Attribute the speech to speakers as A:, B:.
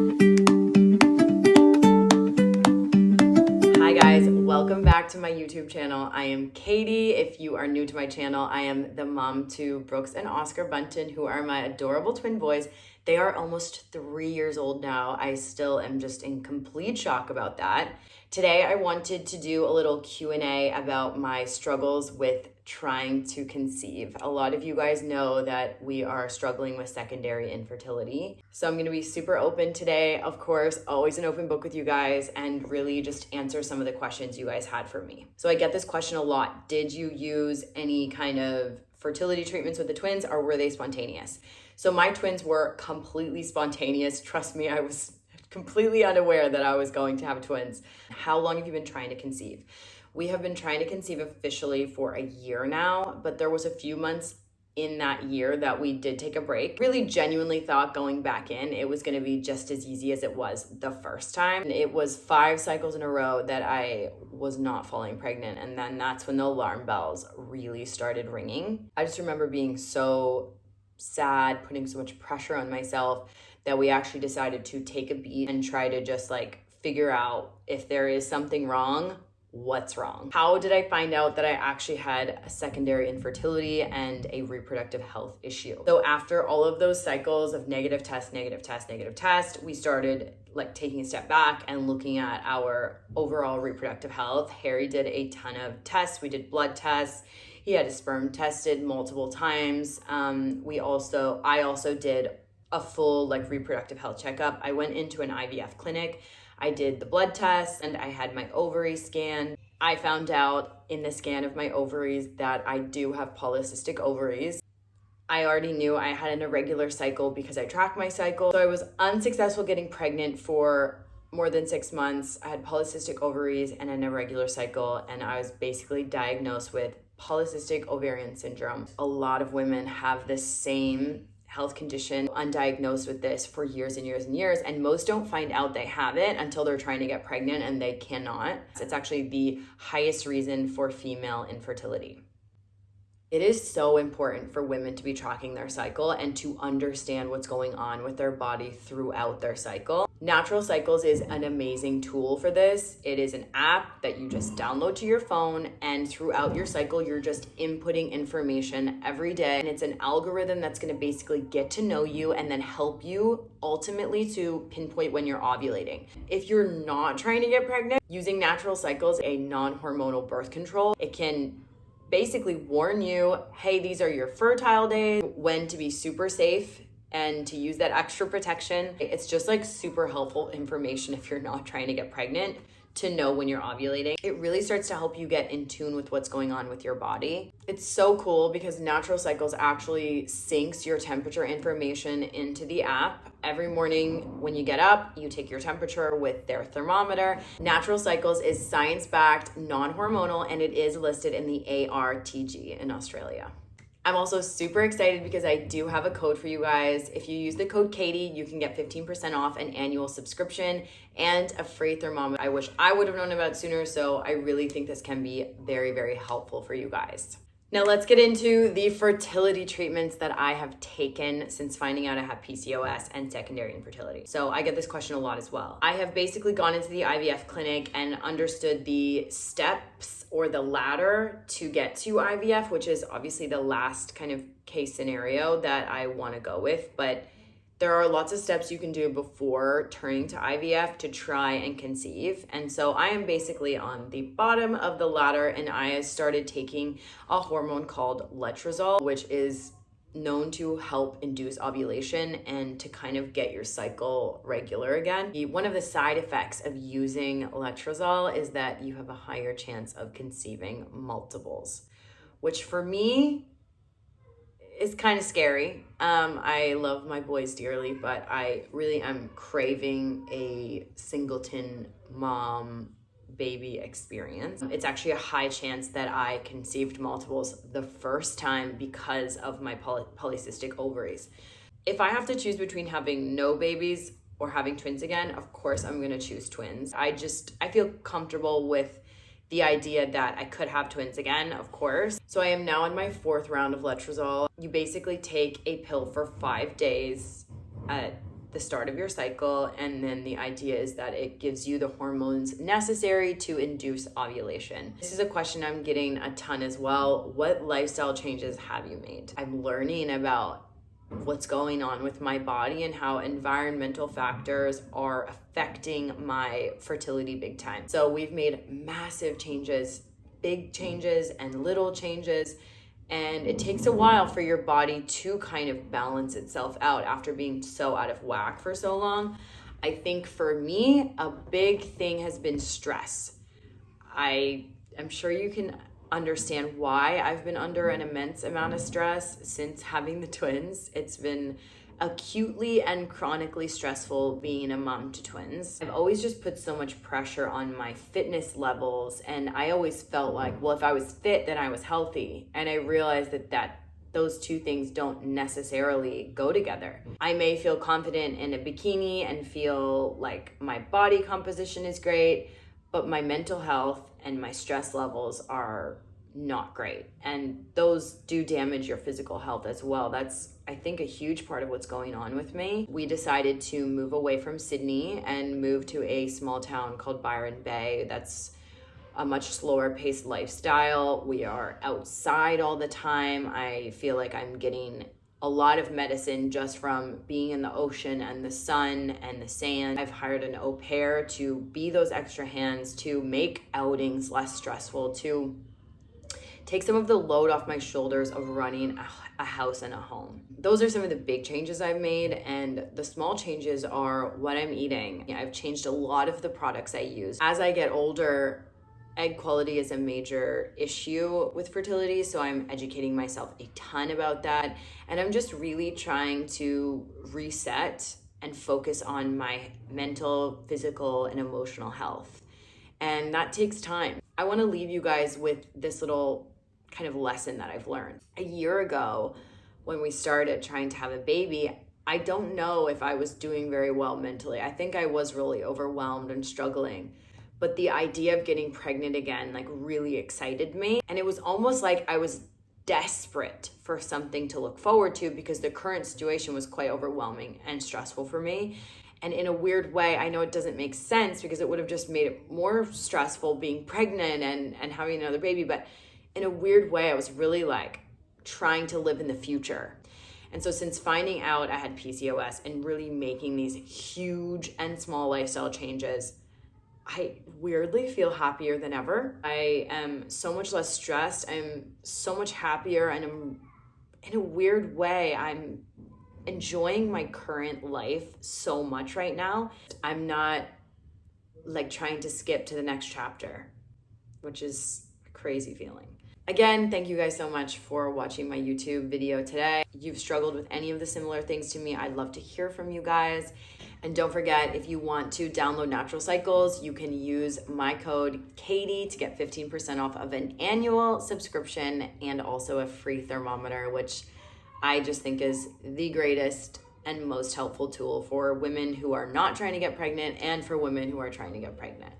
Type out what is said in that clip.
A: Hi guys, welcome back to my YouTube channel. I am Katie. If you are new to my channel, I am the mom to Brooks and Oscar Bunton, who are my adorable twin boys. They are almost 3 years old now. I still am just in complete shock about that. Today, I wanted to do a little Q&A about my struggles with trying to conceive. A lot of you guys know that we are struggling with secondary infertility. So I'm gonna be super open today. Of course, always an open book with you guys and really just answer some of the questions you guys had for me. So I get this question a lot. Did you use any kind of fertility treatments with the twins or were they spontaneous? So my twins were completely spontaneous. Trust me, I was completely unaware that I was going to have twins. How long have you been trying to conceive? We have been trying to conceive officially for a year now, but there was a few months in that year that we did take a break. Really genuinely thought going back in, it was gonna be just as easy as it was the first time. It was 5 cycles in a row that I was not falling pregnant. And then that's when the alarm bells really started ringing. I just remember being so sad, putting so much pressure on myself that we actually decided to take a beat and try to just figure out if there is something wrong, what's wrong. How did I find out that I actually had a secondary infertility and a reproductive health issue? So after all of those cycles of negative test, we started taking a step back and looking at our overall reproductive health. Harry did a ton of tests. We did blood tests. He had his sperm tested multiple times. I also did a full reproductive health checkup. I went into an IVF clinic. I did the blood test and I had my ovary scan. I found out in the scan of my ovaries that I do have polycystic ovaries. I already knew I had an irregular cycle because I tracked my cycle. So I was unsuccessful getting pregnant for more than 6 months. I had polycystic ovaries and an irregular cycle, and I was basically diagnosed with polycystic ovarian syndrome. A lot of women have the same health condition, undiagnosed with this for years and years and years, and most don't find out they have it until they're trying to get pregnant and they cannot. It's actually the highest reason for female infertility. It is so important for women to be tracking their cycle and to understand what's going on with their body throughout their cycle. Natural Cycles is an amazing tool for this. It is an app that you just download to your phone, and throughout your cycle, you're just inputting information every day. And it's an algorithm that's gonna basically get to know you and then help you ultimately to pinpoint when you're ovulating. If you're not trying to get pregnant, using Natural Cycles, a non-hormonal birth control, it can basically warn you, hey, these are your fertile days, when to be super safe and to use that extra protection. It's just super helpful information if you're not trying to get pregnant to know when you're ovulating. It really starts to help you get in tune with what's going on with your body. It's so cool because Natural Cycles actually syncs your temperature information into the app. Every morning when you get up, you take your temperature with their thermometer. Natural Cycles is science-backed, non-hormonal, and it is listed in the ARTG in Australia. I'm also super excited because I do have a code for you guys. If you use the code Katie, you can get 15% off an annual subscription and a free thermometer. I wish I would have known about it sooner, so I really think this can be very, very helpful for you guys. Now let's get into the fertility treatments that I have taken since finding out I have PCOS and secondary infertility. So I get this question a lot as well. I have basically gone into the IVF clinic and understood the steps or the ladder to get to IVF, which is obviously the last kind of case scenario that I want to go with. But there are lots of steps you can do before turning to IVF to try and conceive. And so I am basically on the bottom of the ladder, and I started taking a hormone called letrozole, which is known to help induce ovulation and to kind of get your cycle regular again. One of the side effects of using letrozole is that you have a higher chance of conceiving multiples, which for me is kind of scary. I love my boys dearly, but I really am craving a singleton mom baby experience. It's actually a high chance that I conceived multiples the first time because of my polycystic ovaries. If I have to choose between having no babies or having twins again, of course I'm gonna choose twins. I feel comfortable with the idea that I could have twins again, of course. So I am now in my 4th round of letrozole. You basically take a pill for 5 days at the start of your cycle, and then the idea is that it gives you the hormones necessary to induce ovulation. This is a question I'm getting a ton as well. What lifestyle changes have you made? I'm learning about what's going on with my body and how environmental factors are affecting my fertility big time. So we've made massive changes, big changes and little changes. And it takes a while for your body to kind of balance itself out after being so out of whack for so long. I think for me, a big thing has been stress. I am sure you can understand why I've been under an immense amount of stress since having the twins. It's been acutely and chronically stressful being a mom to twins. I've always just put so much pressure on my fitness levels, and I always felt like, well, if I was fit, then I was healthy. And I realized that those two things don't necessarily go together. I may feel confident in a bikini and feel like my body composition is great, but my mental health and my stress levels are not great. And those do damage your physical health as well. That's, I think, a huge part of what's going on with me. We decided to move away from Sydney and move to a small town called Byron Bay. That's a much slower paced lifestyle. We are outside all the time. I feel like I'm getting a lot of medicine just from being in the ocean and the sun and the sand. I've hired an au pair to be those extra hands, to make outings less stressful, to take some of the load off my shoulders of running a house and a home. Those are some of the big changes I've made, and the small changes are what I'm eating. I've changed a lot of the products I use. As I get older, egg quality is a major issue with fertility, so I'm educating myself a ton about that, and I'm just really trying to reset and focus on my mental, physical, and emotional health. And that takes time. I want to leave you guys with this little kind of lesson that I've learned. A year ago, when we started trying to have a baby, I don't know if I was doing very well mentally. I think I was really overwhelmed and struggling. But the idea of getting pregnant again, like, really excited me. And it was almost like I was desperate for something to look forward to, because the current situation was quite overwhelming and stressful for me. And in a weird way, I know it doesn't make sense because it would have just made it more stressful being pregnant and having another baby. But in a weird way, I was really like trying to live in the future. And so since finding out I had PCOS and really making these huge and small lifestyle changes, I weirdly feel happier than ever. I am so much less stressed. I'm so much happier, and in a weird way, I'm enjoying my current life so much right now. I'm not like trying to skip to the next chapter, which is a crazy feeling. Again, thank you guys so much for watching my YouTube video today. If you've struggled with any of the similar things to me, I'd love to hear from you guys. And don't forget, if you want to download Natural Cycles, you can use my code Katie to get 15% off of an annual subscription and also a free thermometer, which I just think is the greatest and most helpful tool for women who are not trying to get pregnant and for women who are trying to get pregnant.